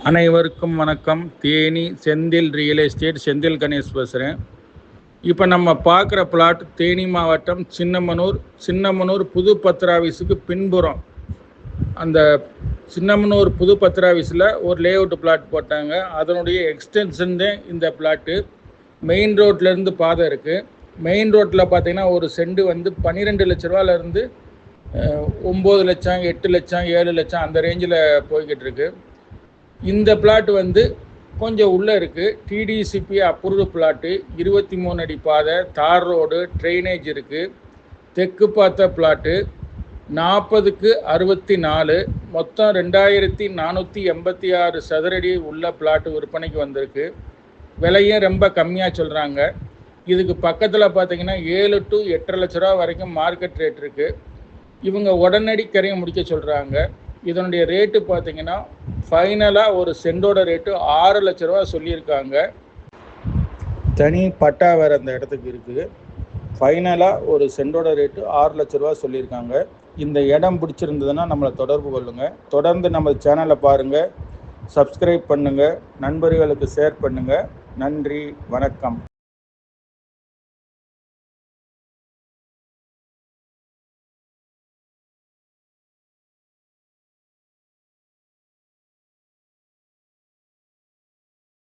அனைவருக்கும் வணக்கம். Theni Senthil real estate, Senthil Ganesh பேசுகிறேன். இப்போ நம்ம பார்க்குற பிளாட் தேனி மாவட்டம் சின்னமனூர் புது பத்திராவிஸுக்கு பின்புறம். அந்த சின்னமனூர் புது பத்திராவிஸில் ஒரு லே அவுட் பிளாட் போட்டாங்க. அதனுடைய எக்ஸ்டென்ஷன் தான் இந்த பிளாட்டு. மெயின் ரோட்லேருந்து பாதை இருக்குது. மெயின் ரோட்டில் பார்த்தீங்கன்னா ஒரு செண்டு வந்து 12 லட்ச ரூபாலேருந்து 9 லட்சம், 8 லட்சம், 7 லட்சம் அந்த ரேஞ்சில் போய்கிட்டு இருக்கு. இந்த பிளாட் வந்து கொஞ்சம் உள்ளே இருக்குது. டிடிசிபி அப்ரூவ்டு பிளாட்டு, 23 அடி பாதை, தார் ரோடு, ட்ரைனேஜ் இருக்குது. தெற்கு பார்த்த பிளாட்டு 40க்கு 64, மொத்தம் 2486 சதுரடி உள்ள பிளாட்டு விற்பனைக்கு வந்திருக்கு. விலையும் ரொம்ப கம்மியாக சொல்கிறாங்க. இதுக்கு பக்கத்தில் பார்த்தீங்கன்னா 7 to 8.5 லட்ச ரூபா வரைக்கும் மார்க்கெட் ரேட் இருக்குது. இவங்க உடனடி கரையை முடிக்க சொல்கிறாங்க. இதனுடைய ரேட்டு பார்த்தீங்கன்னா ஃபைனலாக ஒரு சென்டோட ரேட்டு 6 லட்ச ரூபா சொல்லியிருக்காங்க. தனி பட்டா வேறு அந்த இடத்துக்கு இருக்குது. ஃபைனலாக ஒரு சென்டோட ரேட்டு 6 லட்ச ரூபா சொல்லியிருக்காங்க. இந்த இடம் பிடிச்சிருந்ததுன்னா நம்மளை தொடர்பு கொள்ளுங்கள். தொடர்ந்து நம்ம சேனலை பாருங்கள், சப்ஸ்கிரைப் பண்ணுங்கள், நண்பர்களுக்கு ஷேர் பண்ணுங்கள். நன்றி, வணக்கம்.